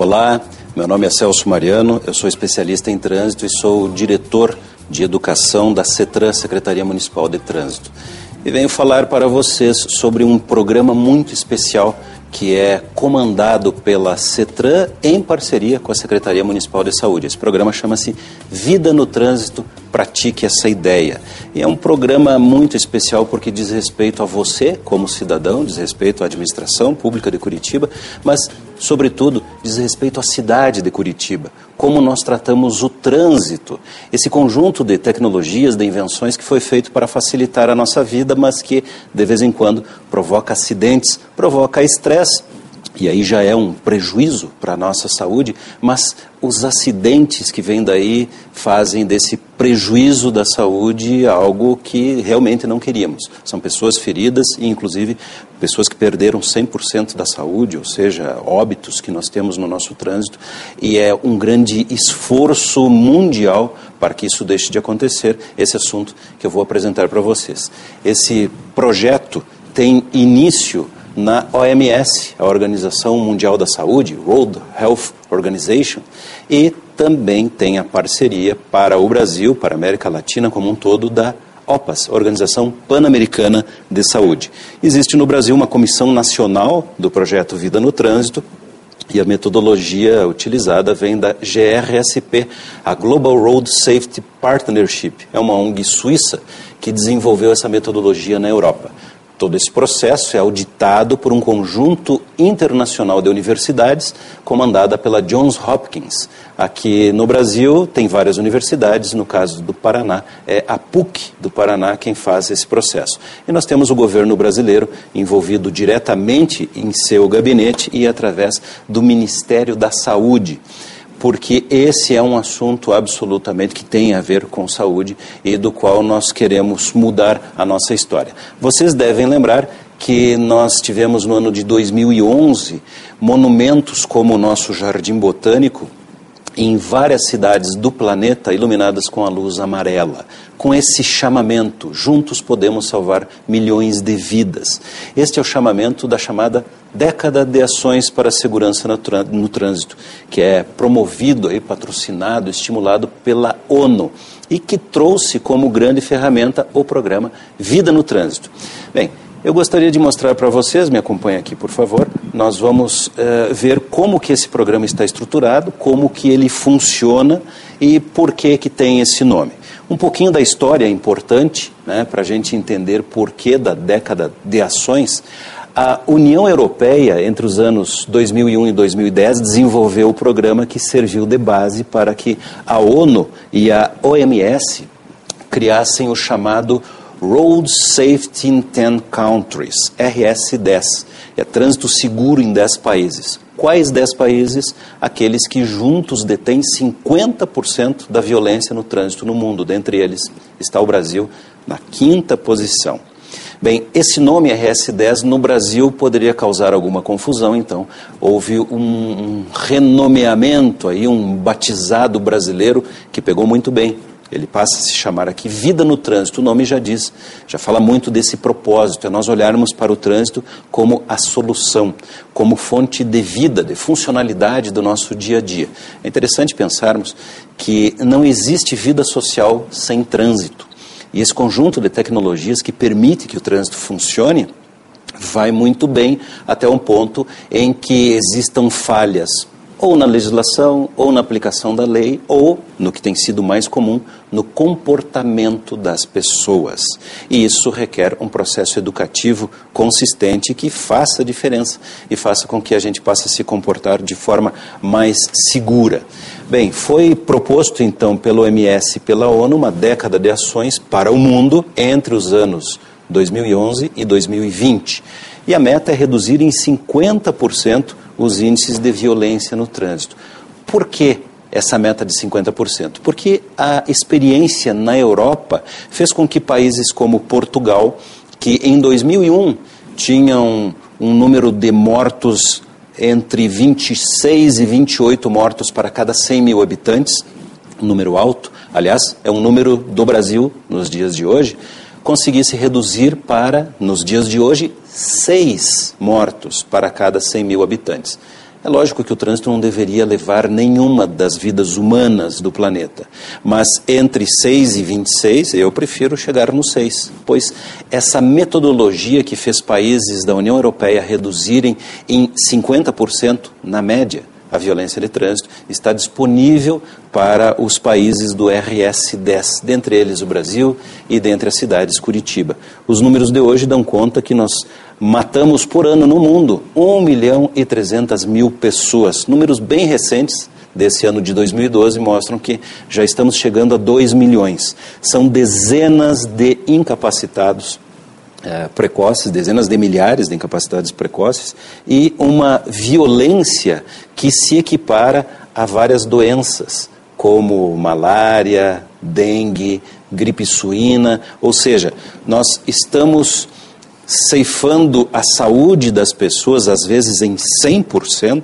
Olá, meu nome é Celso Mariano, eu sou especialista em trânsito e sou diretor de educação da CETRAN, Secretaria Municipal de Trânsito. E venho falar para vocês sobre um programa muito especial que é comandado pela CETRAN em parceria com a Secretaria Municipal de Saúde. Esse programa chama-se Vida no Trânsito, Pratique essa Ideia. E é um programa muito especial porque diz respeito a você como cidadão, diz respeito à administração pública de Curitiba, mas, sobretudo, diz respeito à cidade de Curitiba, como nós tratamos o trânsito, esse conjunto de tecnologias, de invenções que foi feito para facilitar a nossa vida, mas que, de vez em quando, provoca acidentes, provoca estresse, e aí já é um prejuízo para a nossa saúde, mas os acidentes que vêm daí fazem desse prejuízo da saúde algo que realmente não queríamos. São pessoas feridas e, inclusive, pessoas que perderam 100% da saúde, ou seja, óbitos que nós temos no nosso trânsito, e é um grande esforço mundial para que isso deixe de acontecer, esse assunto que eu vou apresentar para vocês. Esse projeto tem início na OMS, a Organização Mundial da Saúde, World Health Organization, e também tem a parceria para o Brasil, para a América Latina como um todo, da OPAS, Organização Pan-Americana de Saúde. Existe no Brasil uma comissão nacional do projeto Vida no Trânsito, e a metodologia utilizada vem da GRSP, a Global Road Safety Partnership. É uma ONG suíça que desenvolveu essa metodologia na Europa. Todo esse processo é auditado por um conjunto internacional de universidades, comandada pela Johns Hopkins. Aqui no Brasil tem várias universidades, no caso do Paraná, é a PUC do Paraná quem faz esse processo. E nós temos o governo brasileiro envolvido diretamente em seu gabinete e através do Ministério da Saúde, porque esse é um assunto absolutamente que tem a ver com saúde e do qual nós queremos mudar a nossa história. Vocês devem lembrar que nós tivemos no ano de 2011 monumentos como o nosso Jardim Botânico em várias cidades do planeta iluminadas com a luz amarela, com esse chamamento, juntos podemos salvar milhões de vidas. Este é o chamamento da chamada Década de Ações para a Segurança no Trânsito, que é promovido, patrocinado, estimulado pela ONU e que trouxe como grande ferramenta o programa Vida no Trânsito. Bem, eu gostaria de mostrar para vocês, me acompanhem aqui por favor, nós vamos ver como que esse programa está estruturado, como que ele funciona e por que tem esse nome. Um pouquinho da história é importante, né, para a gente entender por que da Década de Ações. A União Europeia, entre os anos 2001 e 2010, desenvolveu o programa que serviu de base para que a ONU e a OMS criassem o chamado Road Safety in 10 Countries, RS10, é Trânsito Seguro em 10 países. Quais 10 países? Aqueles que juntos detêm 50% da violência no trânsito no mundo. Dentre eles está o Brasil na 5ª posição. Bem, esse nome RS10 no Brasil poderia causar alguma confusão, então houve um renomeamento, aí, um batizado brasileiro que pegou muito bem. Ele passa a se chamar aqui Vida no Trânsito, o nome já diz, já fala muito desse propósito, é nós olharmos para o trânsito como a solução, como fonte de vida, de funcionalidade do nosso dia a dia. É interessante pensarmos que não existe vida social sem trânsito. E esse conjunto de tecnologias que permite que o trânsito funcione vai muito bem até um ponto em que existam falhas ou na legislação, ou na aplicação da lei, ou, no que tem sido mais comum, no comportamento das pessoas. E isso requer um processo educativo consistente que faça a diferença e faça com que a gente passe a se comportar de forma mais segura. Bem, foi proposto então pelo OMS e pela ONU uma década de ações para o mundo entre os anos 2011 e 2020. E a meta é reduzir em 50% os índices de violência no trânsito. Por que essa meta de 50%? Porque a experiência na Europa fez com que países como Portugal, que em 2001 tinham um número de mortos entre 26 e 28 mortos para cada 100 mil habitantes, um número alto, aliás, é um número do Brasil nos dias de hoje, conseguisse reduzir para, nos dias de hoje, 6 mortos para cada 100 mil habitantes. É lógico que o trânsito não deveria levar nenhuma das vidas humanas do planeta, mas entre 6 e 26 eu prefiro chegar no 6, pois essa metodologia que fez países da União Europeia reduzirem em 50% na média a violência de trânsito está disponível para os países do RS10, dentre eles o Brasil e dentre as cidades Curitiba. Os números de hoje dão conta que nós matamos por ano no mundo 1.300.000 pessoas. Números bem recentes desse ano de 2012 mostram que já estamos chegando a 2 milhões. São dezenas de incapacitados precoces, dezenas de milhares de incapacitados precoces e uma violência que se equipara a várias doenças, como malária, dengue, gripe suína, ou seja, nós estamos ceifando a saúde das pessoas, às vezes em 100%,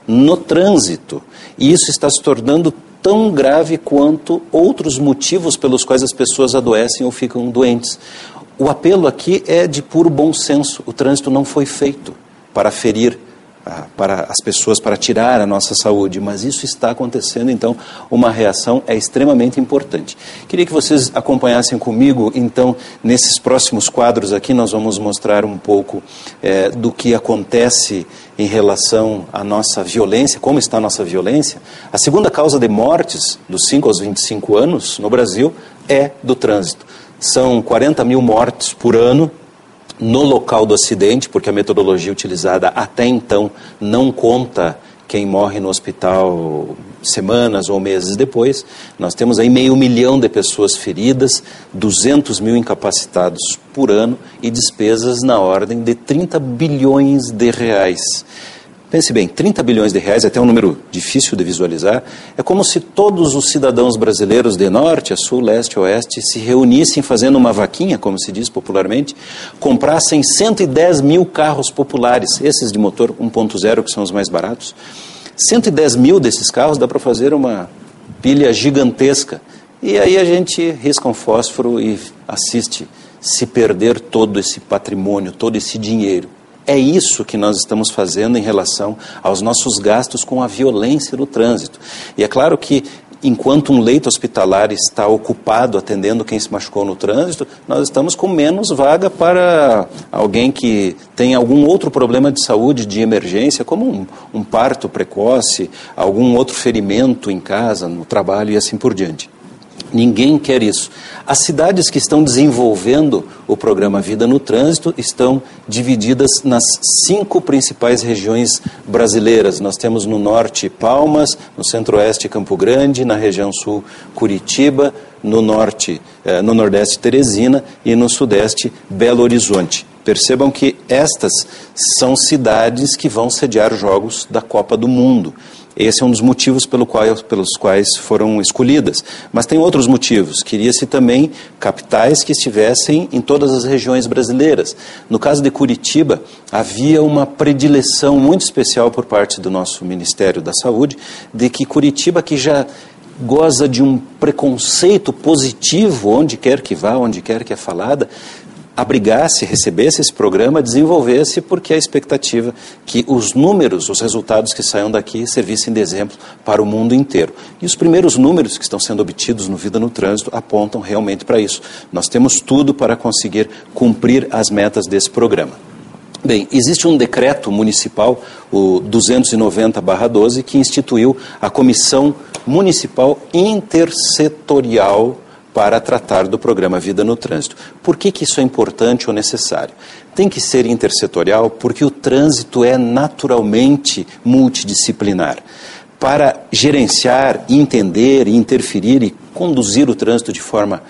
no trânsito. E isso está se tornando tão grave quanto outros motivos pelos quais as pessoas adoecem ou ficam doentes. O apelo aqui é de puro bom senso. O trânsito não foi feito para ferir para as pessoas, para tirar a nossa saúde, mas isso está acontecendo, então uma reação é extremamente importante. Queria que vocês acompanhassem comigo, então, nesses próximos quadros aqui, nós vamos mostrar um pouco do que acontece em relação à nossa violência, como está a nossa violência. A segunda causa de mortes dos 5 aos 25 anos no Brasil é do trânsito. São 40 mil mortes por ano no local do acidente, porque a metodologia utilizada até então não conta quem morre no hospital semanas ou meses depois. Nós temos aí 500 mil de pessoas feridas, 200 mil incapacitados por ano e despesas na ordem de 30 bilhões de reais. Pense bem, 30 bilhões de reais, até um número difícil de visualizar, é como se todos os cidadãos brasileiros de norte a sul, leste a oeste se reunissem fazendo uma vaquinha, como se diz popularmente, comprassem 110 mil carros populares, esses de motor 1.0 que são os mais baratos. 110 mil desses carros dá para fazer uma pilha gigantesca. E aí a gente risca um fósforo e assiste se perder todo esse patrimônio, todo esse dinheiro. É isso que nós estamos fazendo em relação aos nossos gastos com a violência no trânsito. E é claro que, enquanto um leito hospitalar está ocupado atendendo quem se machucou no trânsito, nós estamos com menos vaga para alguém que tem algum outro problema de saúde, de emergência, como um parto precoce, algum outro ferimento em casa, no trabalho e assim por diante. Ninguém quer isso. As cidades que estão desenvolvendo o programa Vida no Trânsito estão divididas nas 5 principais regiões brasileiras. Nós temos no norte Palmas, no centro-oeste Campo Grande, na região sul Curitiba, no nordeste Teresina e no sudeste Belo Horizonte. Percebam que estas são cidades que vão sediar jogos da Copa do Mundo. Esse é um dos motivos pelos quais foram escolhidas. Mas tem outros motivos. Queria-se também capitais que estivessem em todas as regiões brasileiras. No caso de Curitiba, havia uma predileção muito especial por parte do nosso Ministério da Saúde, de que Curitiba, que já goza de um preconceito positivo, onde quer que vá, onde quer que é falada, abrigasse, recebesse esse programa, desenvolvesse, porque a expectativa que os números, os resultados que saiam daqui servissem de exemplo para o mundo inteiro. E os primeiros números que estão sendo obtidos no Vida no Trânsito apontam realmente para isso. Nós temos tudo para conseguir cumprir as metas desse programa. Bem, existe um decreto municipal, o 290/12, que instituiu a Comissão Municipal Intersetorial para tratar do programa Vida no Trânsito. Por que isso é importante ou necessário? Tem que ser intersetorial porque o trânsito é naturalmente multidisciplinar. Para gerenciar, entender, interferir e conduzir o trânsito de forma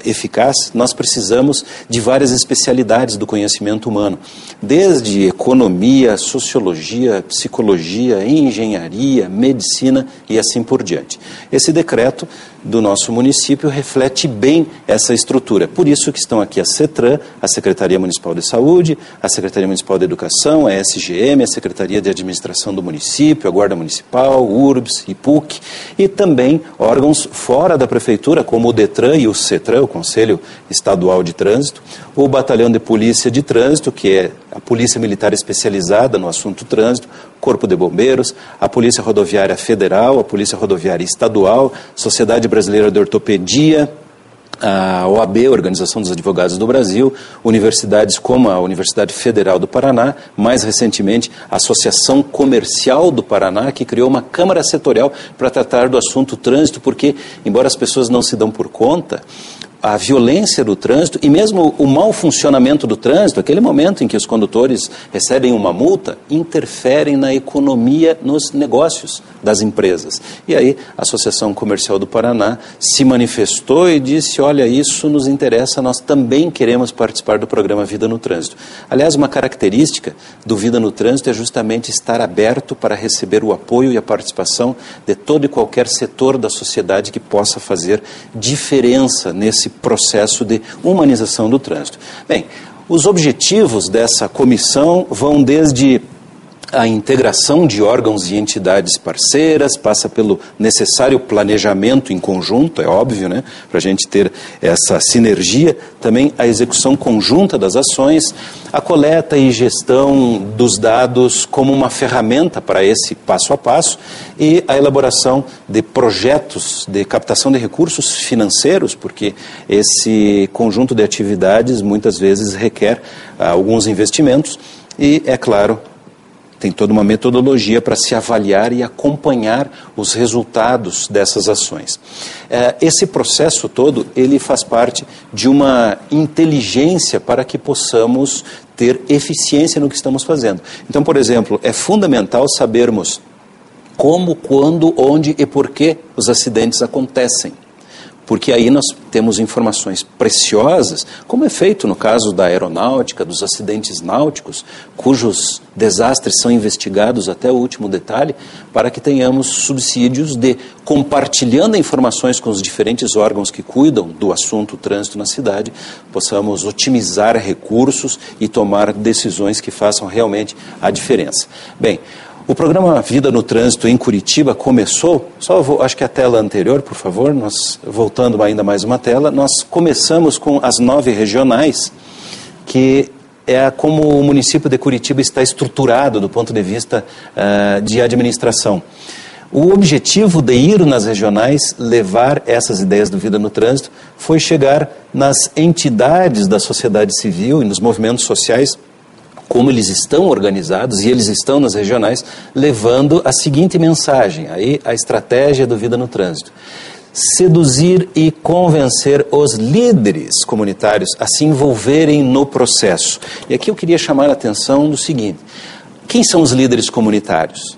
eficaz, nós precisamos de várias especialidades do conhecimento humano, desde economia, sociologia, psicologia, engenharia, medicina e assim por diante. Esse decreto do nosso município reflete bem essa estrutura. Por isso que estão aqui a CETRAN, a Secretaria Municipal de Saúde, a Secretaria Municipal de Educação, a SGM, a Secretaria de Administração do município, a Guarda Municipal, o URBS e PUC, e também órgãos fora da Prefeitura, como o DETRAN e o CETRAN, o Conselho Estadual de Trânsito, o Batalhão de Polícia de Trânsito, que é a Polícia Militar especializada no assunto trânsito, Corpo de Bombeiros, a Polícia Rodoviária Federal, a Polícia Rodoviária Estadual, Sociedade Brasileira de Ortopedia, a OAB, Organização dos Advogados do Brasil, universidades como a Universidade Federal do Paraná, mais recentemente a Associação Comercial do Paraná, que criou uma Câmara Setorial para tratar do assunto trânsito, porque, embora as pessoas não se dão por conta, a violência do trânsito e mesmo o mau funcionamento do trânsito, aquele momento em que os condutores recebem uma multa, interferem na economia, nos negócios das empresas. E aí a Associação Comercial do Paraná se manifestou e disse, olha, isso nos interessa, nós também queremos participar do programa Vida no Trânsito. Aliás, uma característica do Vida no Trânsito é justamente estar aberto para receber o apoio e a participação de todo e qualquer setor da sociedade que possa fazer diferença nesse processo de humanização do trânsito. Bem, os objetivos dessa comissão vão desde a integração de órgãos e entidades parceiras, passa pelo necessário planejamento em conjunto, é óbvio, né, para a gente ter essa sinergia, também a execução conjunta das ações, a coleta e gestão dos dados como uma ferramenta para esse passo a passo e a elaboração de projetos de captação de recursos financeiros, porque esse conjunto de atividades muitas vezes requer alguns investimentos e, é claro, tem toda uma metodologia para se avaliar e acompanhar os resultados dessas ações. Esse processo todo, ele faz parte de uma inteligência para que possamos ter eficiência no que estamos fazendo. Então, por exemplo, é fundamental sabermos como, quando, onde e por que os acidentes acontecem. Porque aí nós temos informações preciosas, como é feito no caso da aeronáutica, dos acidentes náuticos, cujos desastres são investigados até o último detalhe, para que tenhamos subsídios de, compartilhando informações com os diferentes órgãos que cuidam do assunto trânsito na cidade, possamos otimizar recursos e tomar decisões que façam realmente a diferença. Bem, o programa Vida no Trânsito em Curitiba começou, acho que a tela anterior, por favor, voltando ainda mais uma tela, nós começamos com as 9 regionais, que é como o município de Curitiba está estruturado do ponto de vista de administração. O objetivo de ir nas regionais, levar essas ideias do Vida no Trânsito, foi chegar nas entidades da sociedade civil e nos movimentos sociais, como eles estão organizados, e eles estão nas regionais, levando a seguinte mensagem, aí a estratégia do Vida no Trânsito. Seduzir e convencer os líderes comunitários a se envolverem no processo. E aqui eu queria chamar a atenção do seguinte, quem são os líderes comunitários?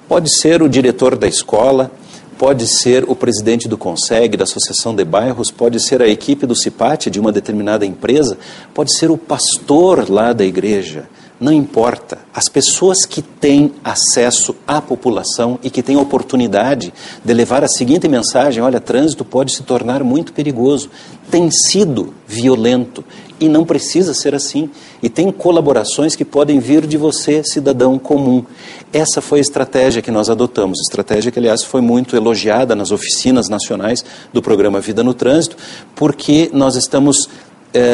Pode ser o diretor da escola, pode ser o presidente do CONSEG, da Associação de Bairros, pode ser a equipe do CIPAT de uma determinada empresa, pode ser o pastor lá da igreja, não importa. As pessoas que têm acesso à população e que têm oportunidade de levar a seguinte mensagem, olha, trânsito pode se tornar muito perigoso, tem sido violento e não precisa ser assim. E tem colaborações que podem vir de você, cidadão comum. Essa foi a estratégia que nós adotamos, estratégia que, aliás, foi muito elogiada nas oficinas nacionais do programa Vida no Trânsito, porque nós estamos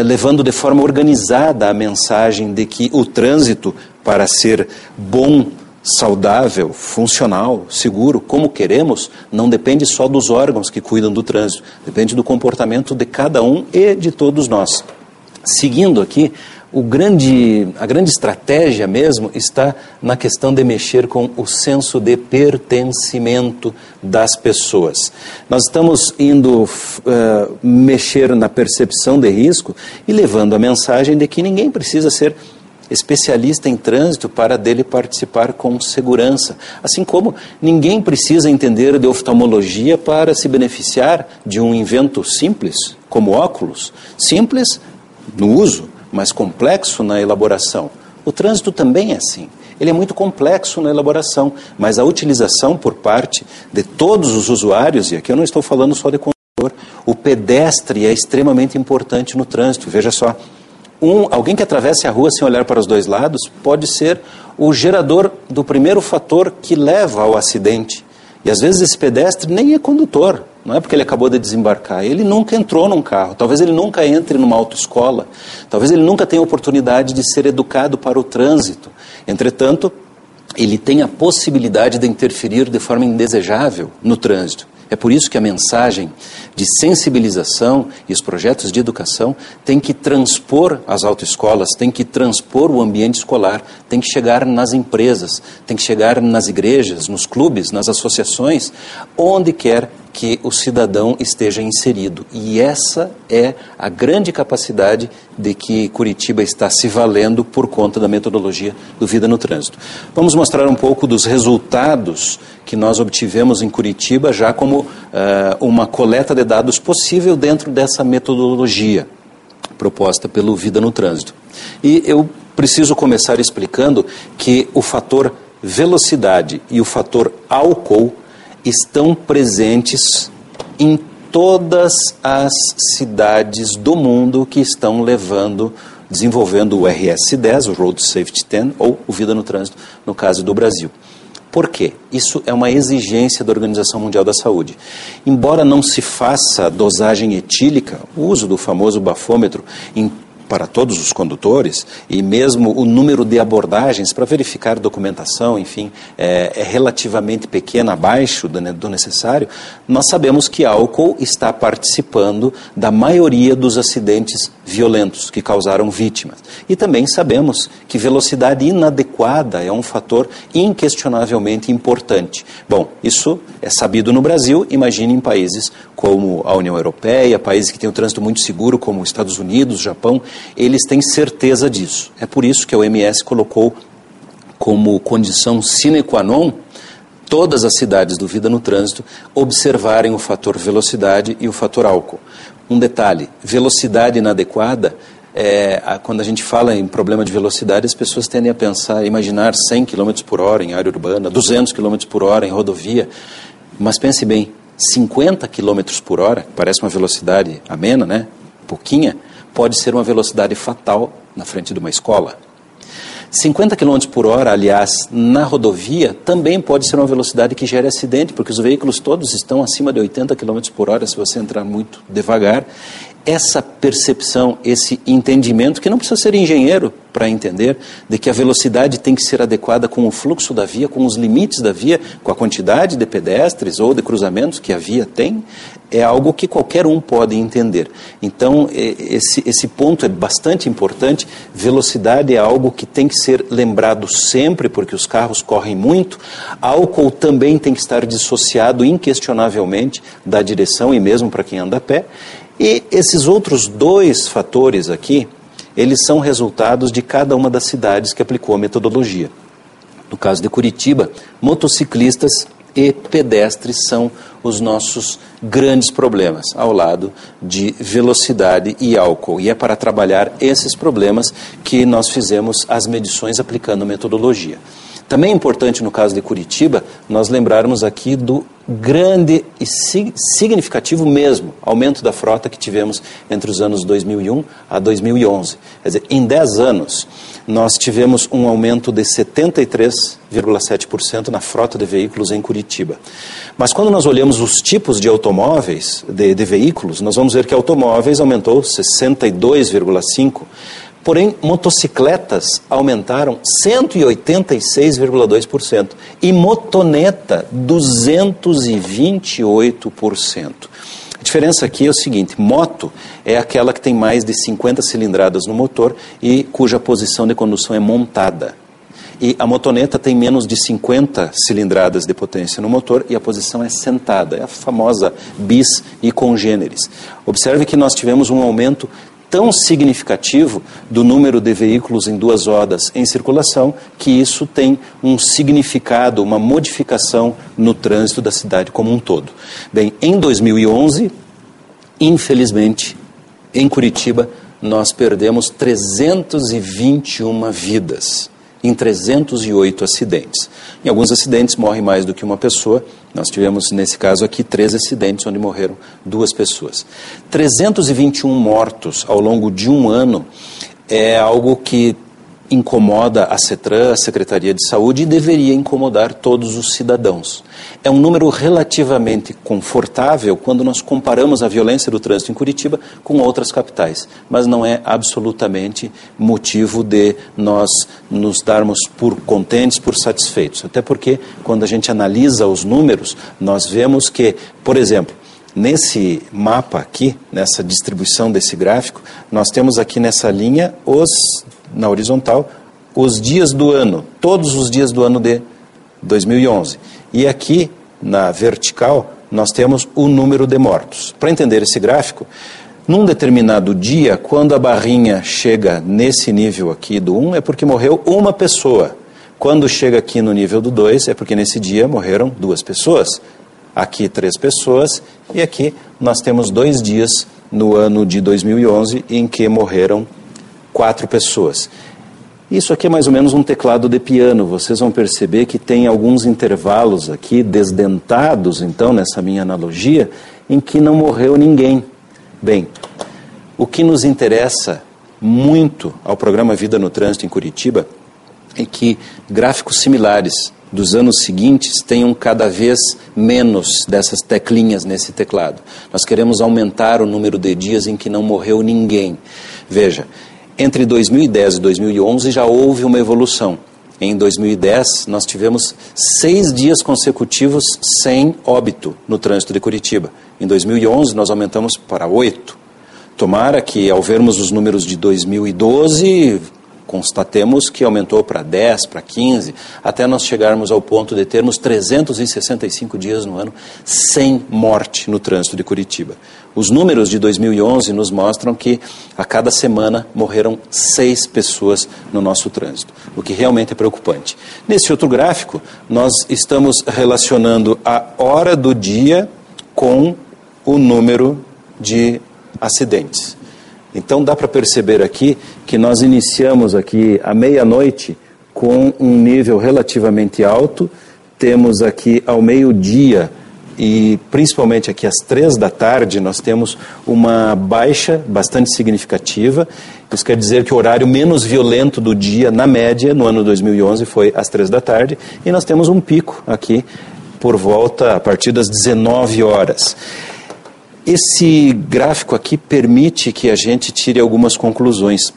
levando de forma organizada a mensagem de que o trânsito, para ser bom, saudável, funcional, seguro, como queremos, não depende só dos órgãos que cuidam do trânsito, depende do comportamento de cada um e de todos nós. Seguindo aqui, a grande estratégia mesmo está na questão de mexer com o senso de pertencimento das pessoas. Nós estamos indo mexer na percepção de risco e levando a mensagem de que ninguém precisa ser especialista em trânsito para dele participar com segurança. Assim como ninguém precisa entender de oftalmologia para se beneficiar de um invento simples, como óculos. Simples no uso, mas complexo na elaboração. O trânsito também é assim. Ele é muito complexo na elaboração, mas a utilização por parte de todos os usuários, e aqui eu não estou falando só de condutor, o pedestre é extremamente importante no trânsito. Veja só, alguém que atravesse a rua sem olhar para os dois lados pode ser o gerador do primeiro fator que leva ao acidente. E às vezes esse pedestre nem é condutor, não é porque ele acabou de desembarcar, ele nunca entrou num carro, talvez ele nunca entre numa autoescola, talvez ele nunca tenha oportunidade de ser educado para o trânsito. Entretanto, ele tem a possibilidade de interferir de forma indesejável no trânsito. É por isso que a mensagem de sensibilização e os projetos de educação têm que transpor as autoescolas, têm que transpor o ambiente escolar, têm que chegar nas empresas, têm que chegar nas igrejas, nos clubes, nas associações, onde quer que o cidadão esteja inserido. E essa é a grande capacidade de que Curitiba está se valendo por conta da metodologia do Vida no Trânsito. Vamos mostrar um pouco dos resultados que nós obtivemos em Curitiba, já como uma coleta de dados possível dentro dessa metodologia proposta pelo Vida no Trânsito. E eu preciso começar explicando que o fator velocidade e o fator álcool estão presentes em todas as cidades do mundo que estão desenvolvendo o RS10, o Road Safety 10, ou o Vida no Trânsito, no caso do Brasil. Por quê? Isso é uma exigência da Organização Mundial da Saúde. Embora não se faça dosagem etílica, o uso do famoso bafômetro para todos os condutores, e mesmo o número de abordagens para verificar documentação, enfim, é relativamente pequeno, abaixo do necessário, nós sabemos que álcool está participando da maioria dos acidentes violentos que causaram vítimas. E também sabemos que velocidade inadequada é um fator inquestionavelmente importante. Bom, isso é sabido no Brasil, imagine em países como a União Europeia, países que têm o trânsito muito seguro, como os Estados Unidos, Japão, eles têm certeza disso. É por isso que a OMS colocou como condição sine qua non todas as cidades do Vida no Trânsito observarem o fator velocidade e o fator álcool. Um detalhe, velocidade inadequada, quando a gente fala em problema de velocidade, as pessoas tendem a pensar, imaginar 100 km por hora em área urbana, 200 km por hora em rodovia, mas pense bem, 50 km por hora, parece uma velocidade amena, né? Pouquinha, pode ser uma velocidade fatal na frente de uma escola. 50 km por hora, aliás, na rodovia, também pode ser uma velocidade que gere acidente, porque os veículos todos estão acima de 80 km por hora se você entrar muito devagar. Essa percepção, esse entendimento, que não precisa ser engenheiro para entender, de que a velocidade tem que ser adequada com o fluxo da via, com os limites da via, com a quantidade de pedestres ou de cruzamentos que a via tem, é algo que qualquer um pode entender. Então, esse ponto é bastante importante. Velocidade é algo que tem que ser lembrado sempre, porque os carros correm muito. Álcool também tem que estar dissociado inquestionavelmente da direção e mesmo para quem anda a pé. E esses outros dois fatores aqui, eles são resultados de cada uma das cidades que aplicou a metodologia. No caso de Curitiba, motociclistas e pedestres são os nossos grandes problemas, ao lado de velocidade e álcool. E é para trabalhar esses problemas que nós fizemos as medições aplicando a metodologia. Também é importante, no caso de Curitiba, nós lembrarmos aqui do grande e significativo mesmo aumento da frota que tivemos entre os anos 2001 a 2011. Quer dizer, em 10 anos, nós tivemos um aumento de 73,7% na frota de veículos em Curitiba. Mas quando nós olhamos os tipos de automóveis, de veículos, nós vamos ver que automóveis aumentou 62,5%. Porém, motocicletas aumentaram 186,2% e motoneta 228%. A diferença aqui é o seguinte, moto é aquela que tem mais de 50 cilindradas no motor e cuja posição de condução é montada. E a motoneta tem menos de 50 cilindradas de potência no motor e a posição é sentada, é a famosa bis e congêneres. Observe que nós tivemos um aumento tão significativo do número de veículos em duas rodas em circulação, que isso tem um significado, uma modificação no trânsito da cidade como um todo. Bem, em 2011, infelizmente, em Curitiba, nós perdemos 321 vidas em 308 acidentes. Em alguns acidentes morre mais do que uma pessoa. Nós tivemos, nesse caso aqui, 13 acidentes onde morreram 2 pessoas. 321 mortos ao longo de um ano é algo que incomoda a CETRAN, a Secretaria de Saúde, e deveria incomodar todos os cidadãos. É um número relativamente confortável quando nós comparamos a violência do trânsito em Curitiba com outras capitais, mas não é absolutamente motivo de nós nos darmos por contentes, por satisfeitos. Até porque, quando a gente analisa os números, nós vemos que, por exemplo, nesse mapa aqui, nessa distribuição desse gráfico, nós temos aqui nessa linha, na horizontal, os dias do ano, todos os dias do ano de 2011. E aqui, na vertical, nós temos o número de mortos. Para entender esse gráfico, num determinado dia, quando a barrinha chega nesse nível aqui do 1, é porque morreu uma pessoa. Quando chega aqui no nível do 2, é porque nesse dia morreram 2 pessoas. Aqui 3 pessoas, e aqui nós temos 2 dias no ano de 2011 em que morreram 4 pessoas. Isso aqui é mais ou menos um teclado de piano. Vocês vão perceber que tem alguns intervalos aqui desdentados, então, nessa minha analogia, em que não morreu ninguém. Bem, o que nos interessa muito ao programa Vida no Trânsito em Curitiba é que gráficos similares dos anos seguintes tenham cada vez menos dessas teclinhas nesse teclado. Nós queremos aumentar o número de dias em que não morreu ninguém. Veja, entre 2010 e 2011 já houve uma evolução. Em 2010, nós tivemos 6 dias consecutivos sem óbito no trânsito de Curitiba. Em 2011, nós aumentamos para 8. Tomara que, ao vermos os números de 2012, constatemos que aumentou para 10, para 15, até nós chegarmos ao ponto de termos 365 dias no ano sem morte no trânsito de Curitiba. Os números de 2011 nos mostram que a cada semana morreram 6 pessoas no nosso trânsito, o que realmente é preocupante. Nesse outro gráfico, nós estamos relacionando a hora do dia com o número de acidentes. Então dá para perceber aqui que nós iniciamos aqui à meia-noite com um nível relativamente alto, temos aqui ao meio-dia e principalmente aqui às 3 da tarde nós temos uma baixa bastante significativa. Isso quer dizer que o horário menos violento do dia, na média, no ano 2011 foi às 3 da tarde e nós temos um pico aqui por volta a partir das 19 horas. Esse gráfico aqui permite que a gente tire algumas conclusões.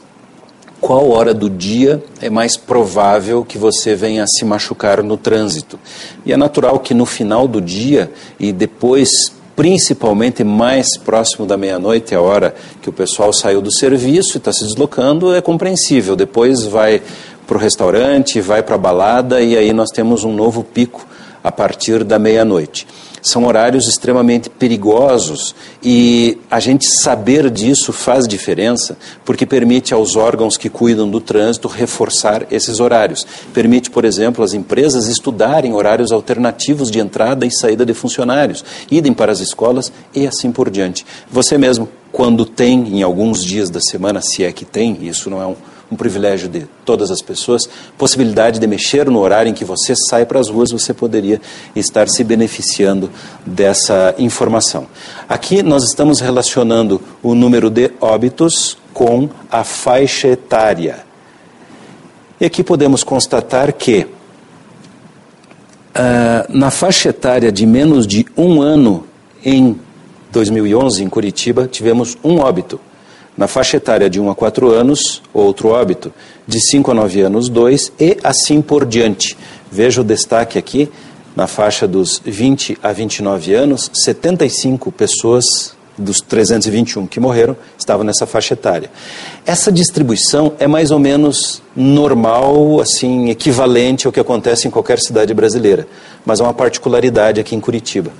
Qual hora do dia é mais provável que você venha a se machucar no trânsito? E é natural que no final do dia e depois, principalmente mais próximo da meia-noite, a hora que o pessoal saiu do serviço e está se deslocando, é compreensível. Depois vai para o restaurante, vai para a balada e aí nós temos um novo pico a partir da meia-noite. São horários extremamente perigosos e a gente saber disso faz diferença porque permite aos órgãos que cuidam do trânsito reforçar esses horários. Permite, por exemplo, às empresas estudarem horários alternativos de entrada e saída de funcionários, idem para as escolas e assim por diante. Você mesmo, quando tem, em alguns dias da semana, se é que tem, isso não é um privilégio de todas as pessoas, possibilidade de mexer no horário em que você sai para as ruas, você poderia estar se beneficiando dessa informação. Aqui nós estamos relacionando o número de óbitos com a faixa etária. E aqui podemos constatar que na faixa etária de menos de 1 ano em 2011, em Curitiba, tivemos um óbito. Na faixa etária de 1 a 4 anos, outro óbito. De 5 a 9 anos, 2, e assim por diante. Veja o destaque aqui, na faixa dos 20 a 29 anos, 75 pessoas dos 321 que morreram estavam nessa faixa etária. Essa distribuição é mais ou menos normal, assim, equivalente ao que acontece em qualquer cidade brasileira, mas há uma particularidade aqui em Curitiba.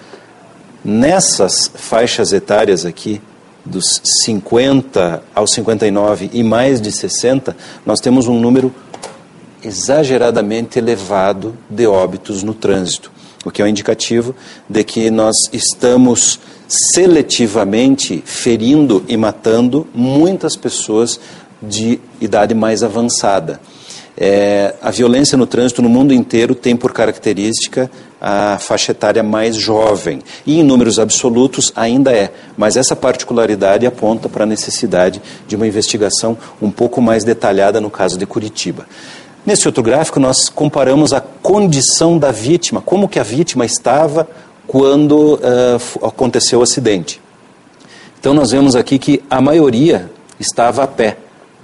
Nessas faixas etárias aqui, dos 50 aos 59 e mais de 60, nós temos um número exageradamente elevado de óbitos no trânsito, o que é um indicativo de que nós estamos seletivamente ferindo e matando muitas pessoas de idade mais avançada. A violência no trânsito no mundo inteiro tem por característica a faixa etária mais jovem. E em números absolutos ainda é. Mas essa particularidade aponta para a necessidade de uma investigação um pouco mais detalhada no caso de Curitiba. Nesse outro gráfico nós comparamos a condição da vítima, como que a vítima estava quando aconteceu o acidente. Então nós vemos aqui que a maioria estava a pé.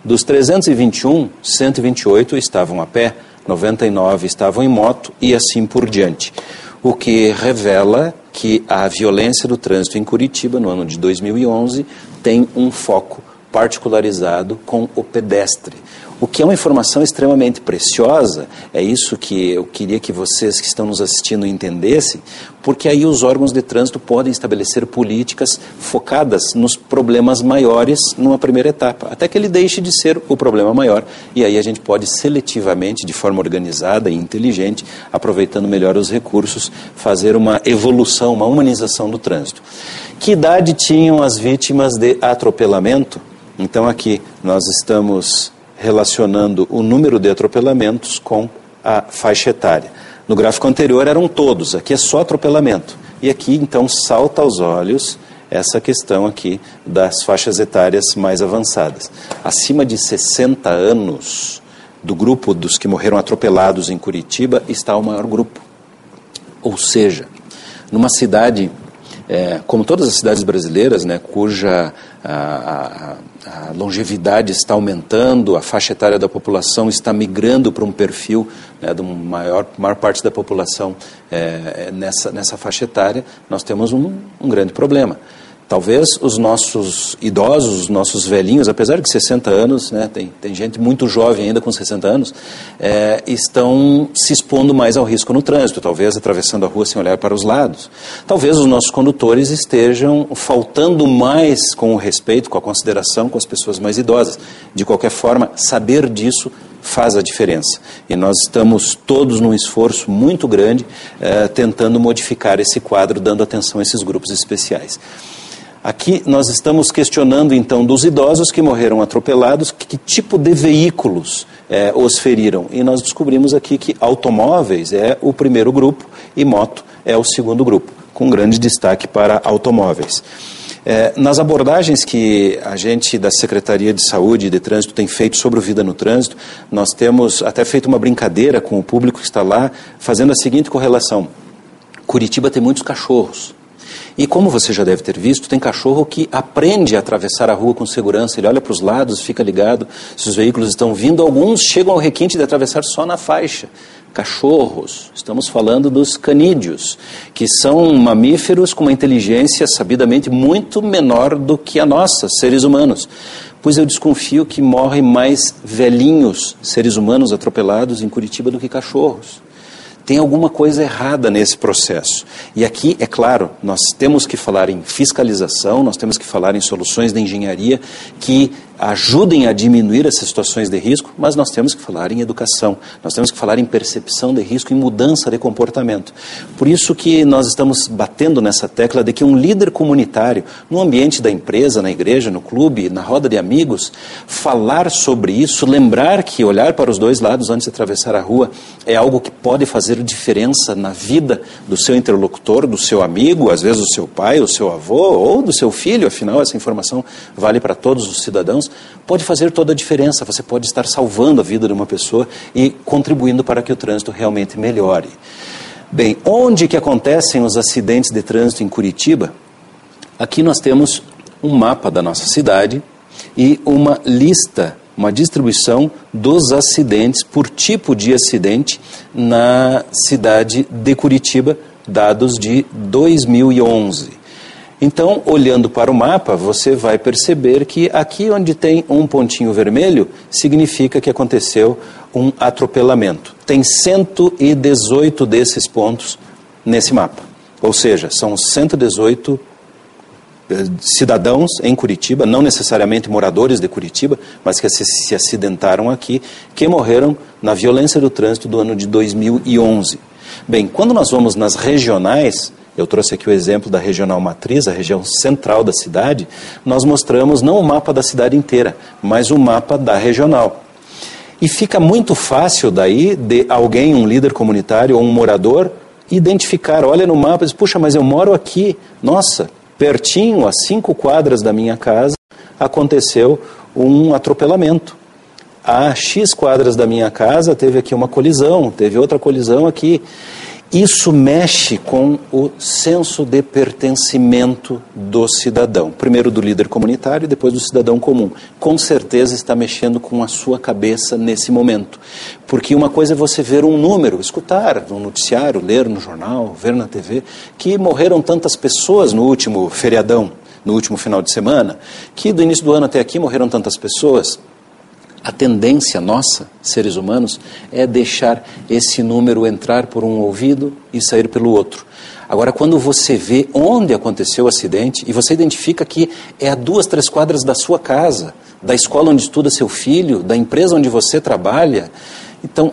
Dos 321, 128 estavam a pé, 99 estavam em moto e assim por diante. O que revela que a violência do trânsito em Curitiba, no ano de 2011, tem um foco particularizado com o pedestre. O que é uma informação extremamente preciosa, é isso que eu queria que vocês que estão nos assistindo entendessem, porque aí os órgãos de trânsito podem estabelecer políticas focadas nos problemas maiores numa primeira etapa, até que ele deixe de ser o problema maior. E aí a gente pode seletivamente, de forma organizada e inteligente, aproveitando melhor os recursos, fazer uma evolução, uma humanização do trânsito. Que idade tinham as vítimas de atropelamento? Então aqui nós estamos relacionando o número de atropelamentos com a faixa etária. No gráfico anterior eram todos, aqui é só atropelamento. E aqui então salta aos olhos essa questão aqui das faixas etárias mais avançadas. Acima de 60 anos, do grupo dos que morreram atropelados em Curitiba, está o maior grupo. Ou seja, numa cidade, como todas as cidades brasileiras, né, cuja a longevidade está aumentando, a faixa etária da população está migrando para um perfil, né, de maior parte da população nessa faixa etária, nós temos um grande problema. Talvez os nossos idosos, os nossos velhinhos, apesar de 60 anos, né, tem gente muito jovem ainda com 60 anos, estão se expondo mais ao risco no trânsito, talvez atravessando a rua sem olhar para os lados. Talvez os nossos condutores estejam faltando mais com o respeito, com a consideração com as pessoas mais idosas. De qualquer forma, saber disso faz a diferença. E nós estamos todos num esforço muito grande tentando modificar esse quadro, dando atenção a esses grupos especiais. Aqui nós estamos questionando, então, dos idosos que morreram atropelados, que tipo de veículos os feriram. E nós descobrimos aqui que automóveis é o primeiro grupo e moto é o segundo grupo, com grande destaque para automóveis. Nas abordagens que a gente da Secretaria de Saúde e de Trânsito tem feito sobre o Vida no Trânsito, nós temos até feito uma brincadeira com o público que está lá, fazendo a seguinte correlação. Curitiba tem muitos cachorros. E como você já deve ter visto, tem cachorro que aprende a atravessar a rua com segurança, ele olha para os lados, fica ligado, se os veículos estão vindo, alguns chegam ao requinte de atravessar só na faixa. Cachorros, estamos falando dos canídeos, que são mamíferos com uma inteligência sabidamente muito menor do que a nossa, seres humanos. Pois eu desconfio que morrem mais velhinhos, seres humanos atropelados em Curitiba do que cachorros. Tem alguma coisa errada nesse processo. E aqui, é claro, nós temos que falar em fiscalização, nós temos que falar em soluções de engenharia que ajudem a diminuir essas situações de risco, mas nós temos que falar em educação, nós temos que falar em percepção de risco, em mudança de comportamento. Por isso que nós estamos batendo nessa tecla de que um líder comunitário, no ambiente da empresa, na igreja, no clube, na roda de amigos, falar sobre isso, lembrar que olhar para os dois lados antes de atravessar a rua é algo que pode fazer diferença na vida do seu interlocutor, do seu amigo, às vezes do seu pai, do seu avô ou do seu filho, afinal essa informação vale para todos os cidadãos, pode fazer toda a diferença. Você pode estar salvando a vida de uma pessoa e contribuindo para que o trânsito realmente melhore. Bem, onde que acontecem os acidentes de trânsito em Curitiba? Aqui nós temos um mapa da nossa cidade e uma lista, uma distribuição dos acidentes por tipo de acidente na cidade de Curitiba, dados de 2011. Então, olhando para o mapa, você vai perceber que aqui onde tem um pontinho vermelho, significa que aconteceu um atropelamento. Tem 118 desses pontos nesse mapa. Ou seja, são 118 cidadãos em Curitiba, não necessariamente moradores de Curitiba, mas que se acidentaram aqui, que morreram na violência do trânsito do ano de 2011. Bem, quando nós vamos nas regionais, eu trouxe aqui o exemplo da regional matriz, a região central da cidade, nós mostramos não o mapa da cidade inteira, mas o mapa da regional. E fica muito fácil daí de alguém, um líder comunitário ou um morador, identificar, olha no mapa e diz, puxa, mas eu moro aqui, nossa, pertinho, a 5 quadras da minha casa, aconteceu um atropelamento. A X quadras da minha casa teve aqui uma colisão, teve outra colisão aqui. Isso mexe com o senso de pertencimento do cidadão. Primeiro do líder comunitário e depois do cidadão comum. Com certeza está mexendo com a sua cabeça nesse momento. Porque uma coisa é você ver um número, escutar no noticiário, ler no jornal, ver na TV, que morreram tantas pessoas no último feriadão, no último final de semana, que do início do ano até aqui morreram tantas pessoas. A tendência nossa, seres humanos, é deixar esse número entrar por um ouvido e sair pelo outro. Agora, quando você vê onde aconteceu o acidente, e você identifica que é a 2, 3 quadras da sua casa, da escola onde estuda seu filho, da empresa onde você trabalha, então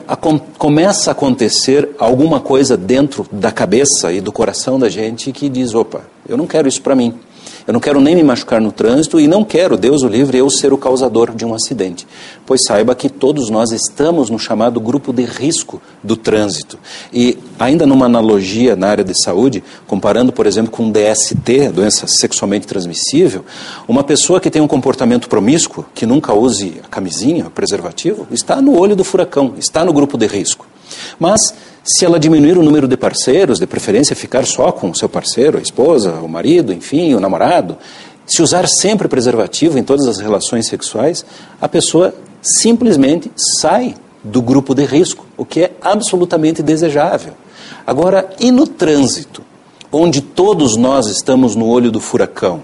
começa a acontecer alguma coisa dentro da cabeça e do coração da gente que diz, opa, eu não quero isso para mim. Eu não quero nem me machucar no trânsito e não quero, Deus o livre, eu ser o causador de um acidente. Pois saiba que todos nós estamos no chamado grupo de risco do trânsito. E ainda numa analogia na área de saúde, comparando, por exemplo, com DST, doença sexualmente transmissível, uma pessoa que tem um comportamento promíscuo, que nunca use a camisinha, o preservativo, está no olho do furacão, está no grupo de risco. Mas se ela diminuir o número de parceiros, de preferência ficar só com o seu parceiro, a esposa, o marido, enfim, o namorado, se usar sempre preservativo em todas as relações sexuais, a pessoa simplesmente sai do grupo de risco, o que é absolutamente desejável. Agora, e no trânsito, onde todos nós estamos no olho do furacão?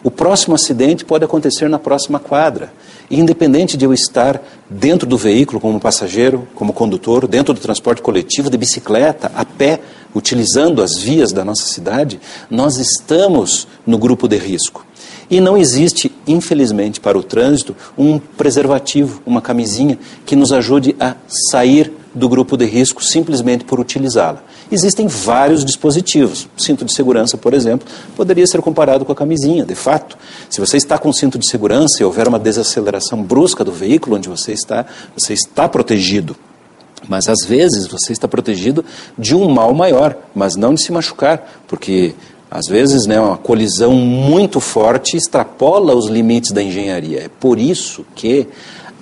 O próximo acidente pode acontecer na próxima quadra. E independente de eu estar dentro do veículo como passageiro, como condutor, dentro do transporte coletivo, de bicicleta, a pé, utilizando as vias da nossa cidade, nós estamos no grupo de risco. E não existe, infelizmente, para o trânsito, um preservativo, uma camisinha, que nos ajude a sair do grupo de risco simplesmente por utilizá-la. Existem vários dispositivos. O cinto de segurança, por exemplo, poderia ser comparado com a camisinha, de fato. Se você está com o cinto de segurança e houver uma desaceleração brusca do veículo onde você está protegido. Mas, às vezes, você está protegido de um mal maior, mas não de se machucar, porque, às vezes, uma colisão muito forte extrapola os limites da engenharia. É por isso que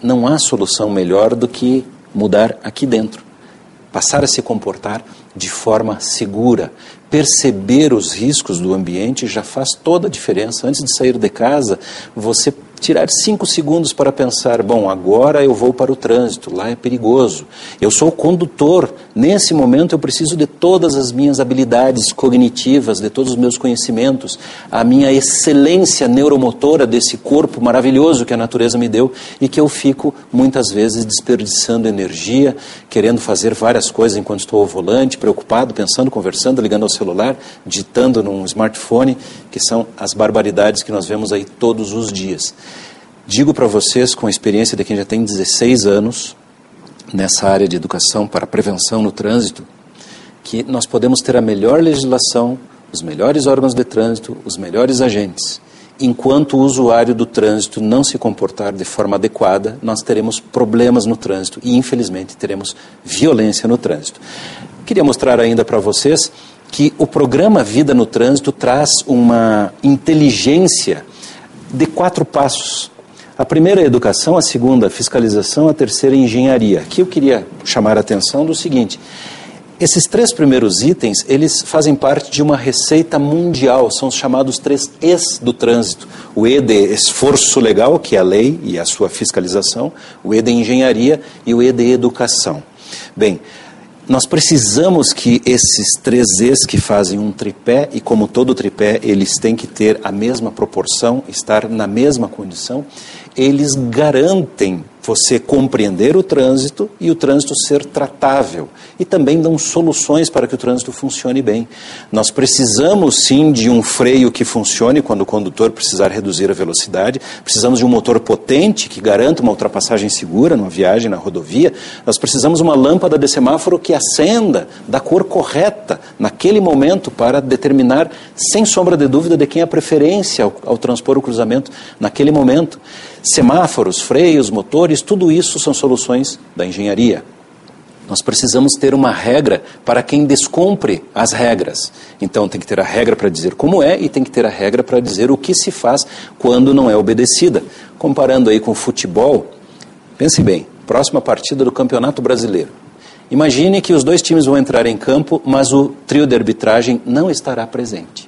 não há solução melhor do que mudar aqui dentro. Passar a se comportar de forma segura. Perceber os riscos do ambiente já faz toda a diferença. Antes de sair de casa, você tirar 5 segundos para pensar, bom, agora eu vou para o trânsito, lá é perigoso. Eu sou condutor, nesse momento eu preciso de todas as minhas habilidades cognitivas, de todos os meus conhecimentos, a minha excelência neuromotora desse corpo maravilhoso que a natureza me deu e que eu fico muitas vezes desperdiçando energia, querendo fazer várias coisas enquanto estou ao volante, preocupado, pensando, conversando, ligando ao celular, digitando num smartphone, que são as barbaridades que nós vemos aí todos os dias. Digo para vocês, com a experiência de quem já tem 16 anos nessa área de educação para prevenção no trânsito, que nós podemos ter a melhor legislação, os melhores órgãos de trânsito, os melhores agentes. Enquanto o usuário do trânsito não se comportar de forma adequada, nós teremos problemas no trânsito e, infelizmente, teremos violência no trânsito. Queria mostrar ainda para vocês que o programa Vida no Trânsito traz uma inteligência de 4 passos. A primeira é a educação, a segunda a fiscalização, a terceira a engenharia. Aqui eu queria chamar a atenção do seguinte: esses 3 primeiros itens, eles fazem parte de uma receita mundial, são os chamados 3 E's do trânsito. O E de esforço legal, que é a lei e a sua fiscalização, o E de engenharia e o E de educação. Bem, nós precisamos que esses 3 E's que fazem um tripé, e como todo tripé, eles têm que ter a mesma proporção, estar na mesma condição, eles garantem você compreender o trânsito e o trânsito ser tratável. E também dão soluções para que o trânsito funcione bem. Nós precisamos sim de um freio que funcione quando o condutor precisar reduzir a velocidade. Precisamos de um motor potente que garanta uma ultrapassagem segura numa viagem na rodovia. Nós precisamos de uma lâmpada de semáforo que acenda da cor correta naquele momento, para determinar, sem sombra de dúvida, de quem é a preferência ao transpor o cruzamento naquele momento. Semáforos, freios, motores, tudo isso são soluções da engenharia. Nós precisamos ter uma regra para quem descumpre as regras. Então tem que ter a regra para dizer como é e tem que ter a regra para dizer o que se faz quando não é obedecida. Comparando aí com o futebol, pense bem, próxima partida do Campeonato Brasileiro. Imagine que os dois times vão entrar em campo, mas o trio de arbitragem não estará presente.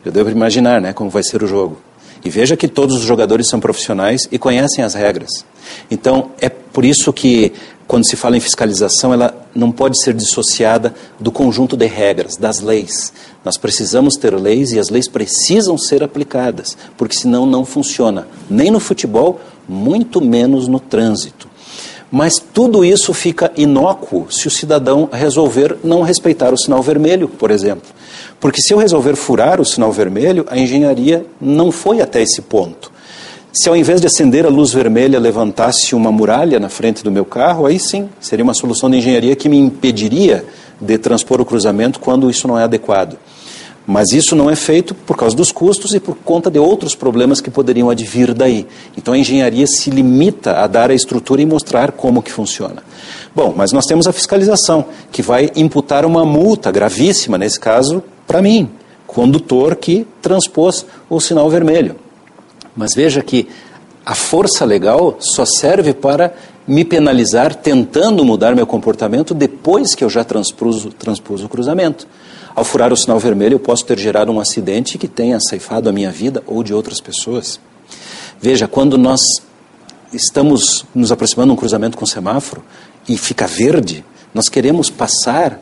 Eu devo imaginar, né, como vai ser o jogo. E veja que todos os jogadores são profissionais e conhecem as regras. Então, é por isso que, quando se fala em fiscalização, ela não pode ser dissociada do conjunto de regras, das leis. Nós precisamos ter leis e as leis precisam ser aplicadas, porque senão não funciona, nem no futebol, muito menos no trânsito. Mas tudo isso fica inócuo se o cidadão resolver não respeitar o sinal vermelho, por exemplo. Porque se eu resolver furar o sinal vermelho, a engenharia não foi até esse ponto. Se ao invés de acender a luz vermelha levantasse uma muralha na frente do meu carro, aí sim, seria uma solução de engenharia que me impediria de transpor o cruzamento quando isso não é adequado. Mas isso não é feito por causa dos custos e por conta de outros problemas que poderiam advir daí. Então a engenharia se limita a dar a estrutura e mostrar como que funciona. Bom, mas nós temos a fiscalização, que vai imputar uma multa gravíssima, nesse caso, para mim, condutor que transpôs o sinal vermelho. Mas veja que a força legal só serve para me penalizar tentando mudar meu comportamento depois que eu já transpus o cruzamento. Ao furar o sinal vermelho, eu posso ter gerado um acidente que tenha ceifado a minha vida ou de outras pessoas. Veja, quando nós estamos nos aproximando de um cruzamento com semáforo e fica verde, nós queremos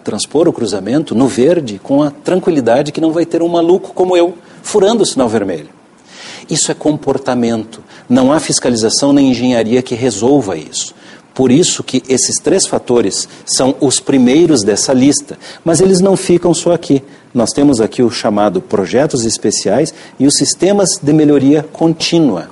transpor o cruzamento no verde com a tranquilidade que não vai ter um maluco como eu furando o sinal vermelho. Isso é comportamento. Não há fiscalização nem engenharia que resolva isso. Por isso que esses 3 fatores são os primeiros dessa lista, mas eles não ficam só aqui. Nós temos aqui o chamado projetos especiais e os sistemas de melhoria contínua.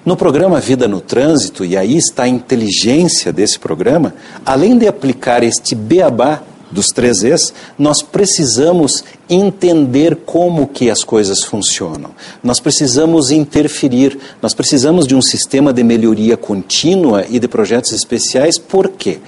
No programa Vida no Trânsito, e aí está a inteligência desse programa, além de aplicar este beabá dos 3 Es, nós precisamos entender como que as coisas funcionam. Nós precisamos interferir, nós precisamos de um sistema de melhoria contínua e de projetos especiais. Por quê?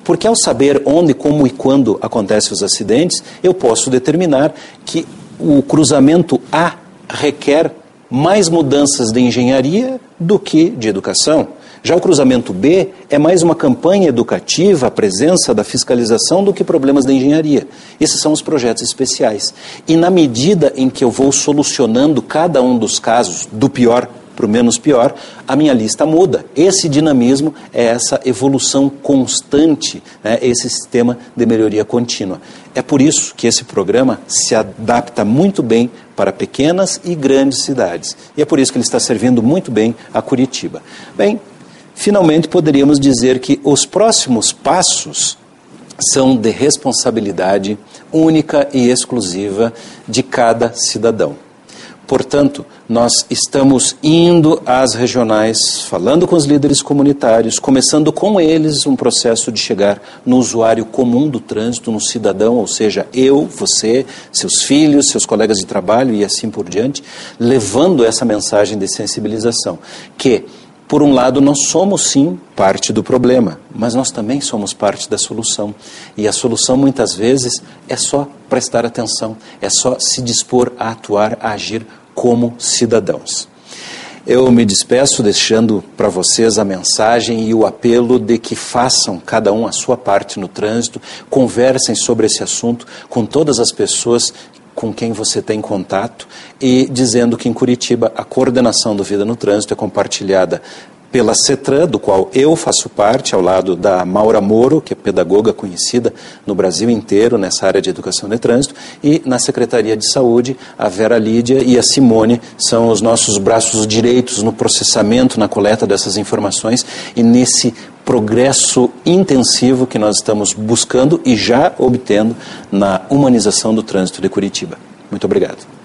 Porque ao saber onde, como e quando acontecem os acidentes, eu posso determinar que o cruzamento A requer mais mudanças de engenharia do que de educação. Já o cruzamento B é mais uma campanha educativa, a presença da fiscalização, do que problemas da engenharia. Esses são os projetos especiais. E na medida em que eu vou solucionando cada um dos casos, do pior para o menos pior, a minha lista muda. Esse dinamismo é essa evolução constante, né, esse sistema de melhoria contínua. É por isso que esse programa se adapta muito bem para pequenas e grandes cidades. E é por isso que ele está servindo muito bem a Curitiba. Bem, finalmente poderíamos dizer que os próximos passos são de responsabilidade única e exclusiva de cada cidadão. Portanto, nós estamos indo às regionais, falando com os líderes comunitários, começando com eles um processo de chegar no usuário comum do trânsito, no cidadão, ou seja, eu, você, seus filhos, seus colegas de trabalho e assim por diante, levando essa mensagem de sensibilização, que, por um lado, nós somos sim parte do problema, mas nós também somos parte da solução. E a solução, muitas vezes, é só prestar atenção, é só se dispor a atuar, a agir como cidadãos. Eu me despeço deixando para vocês a mensagem e o apelo de que façam cada um a sua parte no trânsito, conversem sobre esse assunto com todas as pessoas com quem você tem contato e dizendo que em Curitiba a coordenação do Vida no Trânsito é compartilhada pela CETRAN, do qual eu faço parte, ao lado da Maura Moro, que é pedagoga conhecida no Brasil inteiro nessa área de educação de trânsito, e na Secretaria de Saúde, a Vera Lídia e a Simone são os nossos braços direitos no processamento, na coleta dessas informações e nesse progresso intensivo que nós estamos buscando e já obtendo na humanização do trânsito de Curitiba. Muito obrigado.